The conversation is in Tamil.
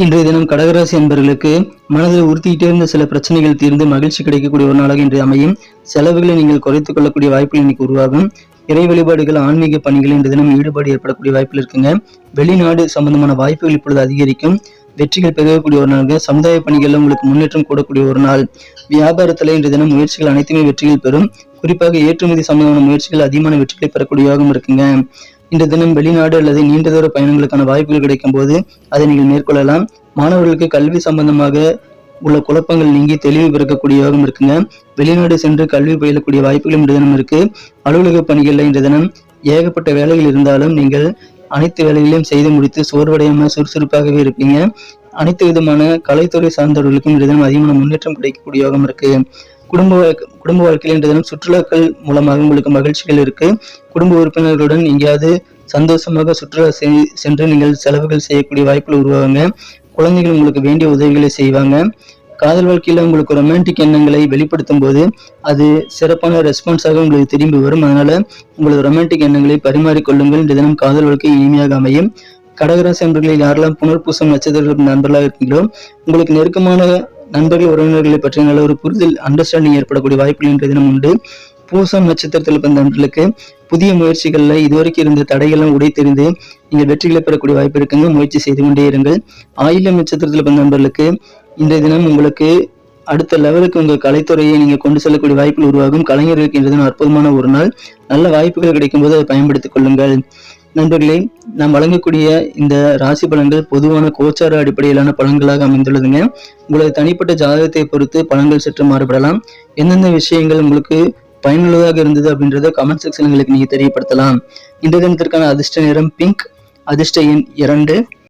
இன்றைய தினம் கடகராசி என்பவர்களுக்கு மனதில் உறுத்திக்கிட்டே இருந்த சில பிரச்சனைகள் தீர்ந்து மகிழ்ச்சி கிடைக்கக்கூடிய ஒரு நாளாக இன்று அமையும். செலவுகளை நீங்கள் குறைத்துக் கொள்ளக்கூடிய வாய்ப்புகள் இன்னைக்கு உருவாகும். இறை வழிபாடுகள், ஆன்மீக பணிகள் இன்று தினம் ஈடுபாடு ஏற்படக்கூடிய வாய்ப்புகள் இருக்குங்க. வெளிநாடு சம்பந்தமான வாய்ப்புகள் இப்பொழுது அதிகரிக்கும். வெற்றிகள் பெருகக்கூடிய ஒரு நாள். சமுதாய பணிகள்ல உங்களுக்கு முன்னேற்றம் கூடக்கூடிய ஒரு நாள். வியாபாரத்துல இன்று தினம் முயற்சிகள் அனைத்துமே வெற்றிகள் பெறும். குறிப்பாக ஏற்றுமதி சம்பந்தமான முயற்சிகள் அதிகமான வெற்றிகளை பெறக்கூடிய யோகம் இருக்குங்க. இன்று தினம் வெளிநாடு அல்லது நீண்ட தூர பயணங்களுக்கான வாய்ப்புகள் கிடைக்கும் போது அதை நீங்கள் மேற்கொள்ளலாம். மாணவர்களுக்கு கல்வி சம்பந்தமாக உள்ள குழப்பங்கள் நீங்கி தெளிவு பிறக்கக்கூடிய யோகம் இருக்குங்க. வெளிநாடு சென்று கல்வி பயிலக்கூடிய வாய்ப்புகளும் இன்று தினம் இருக்கு. அலுவலக பணிகள்ல இன்று தினம் ஏகப்பட்ட வேலைகள் இருந்தாலும் நீங்கள் அனைத்து வேலைகளையும் செய்து முடித்து சோர்வடையாம சுறுசுறுப்பாகவே இருப்பீங்க. அனைத்து விதமான கலைத்துறை சார்ந்தவர்களுக்கும் இன்று தினம் அதிகமான முன்னேற்றம் கிடைக்கக்கூடிய யோகம் இருக்கு. குடும்ப வாழ்க்கையில் இன்று தினம் சுற்றுலாக்கள் மூலமாக உங்களுக்கு மகிழ்ச்சிகள் இருக்கு. குடும்ப உறுப்பினர்களுடன் எங்கேயாவது சந்தோஷமாக சுற்றுலா சென்று நீங்கள் செலவுகள் செய்யக்கூடிய வாய்ப்புகள் உருவாகுங்க. குழந்தைகள் உங்களுக்கு வேண்டிய உதவிகளை செய்வாங்க. காதல் வாழ்க்கையில உங்களுக்கு ரொமான்டிக் எண்ணங்களை வெளிப்படுத்தும் போது அது சிறப்பான ரெஸ்பான்ஸாக உங்களுக்கு திரும்பி வரும். அதனால உங்களது ரொமான்டிக் எண்ணங்களை பரிமாறிக்கொள்ளுங்கள். இன்று தினம் காதல் வாழ்க்கை இனிமையாக அமையும். கடகராசி நண்பர்களில் யாரெல்லாம் புனர்பூசம் நட்சத்திரங்களுக்கு நண்பர்களாக இருக்கீங்களோ உங்களுக்கு நெருக்கமான நண்பர்கள் உறவினர்களை பற்றி நல்ல ஒரு புரிதல், அண்டர்ஸ்டாண்டிங் ஏற்படக்கூடிய வாய்ப்புகள் இன்றைய தினம் உண்டு. பூசம் நட்சத்திரத்தில் பிறந்த நண்பர்களுக்கு புதிய முயற்சிகள்ல இதுவரைக்கும் இருந்த தடைகளும் உடைத்தெறிந்து நீங்க வெற்றிகளை பெறக்கூடிய வாய்ப்பு இருக்குங்க. முயற்சி செய்து கொண்டே இருங்கள். ஆயிலம் நட்சத்திரத்தில் பிறந்த நண்பர்களுக்கு இன்றைய தினம் உங்களுக்கு அடுத்த லெவலுக்கு உங்க கலைத்துறையை நீங்க கொண்டு செல்லக்கூடிய வாய்ப்புகள் உருவாகும். கலைஞர்களுக்கு இன்றைய தினம் அற்புதமான ஒரு நாள். நல்ல வாய்ப்புகள் கிடைக்கும் போது அதை பயன்படுத்திக் கொள்ளுங்கள். நண்பர்களே, நாம் வழங்கக்கூடிய இந்த ராசி பலன்கள் பொதுவான கோச்சார அடிப்படையிலான பலன்களாக அமைந்துள்ளதுங்க. உங்களது தனிப்பட்ட ஜாதகத்தை பொறுத்து பலன்கள் சற்று மாறுபடலாம். எந்தெந்த விஷயங்கள் உங்களுக்கு பயனுள்ளதாக இருந்தது அப்படின்றத கமெண்ட் செக்ஷன்களுக்கு நீங்க தெரியப்படுத்தலாம். இன்றைய தினத்திற்கான அதிர்ஷ்ட நிறம் பிங்க், அதிர்ஷ்ட எண் 2,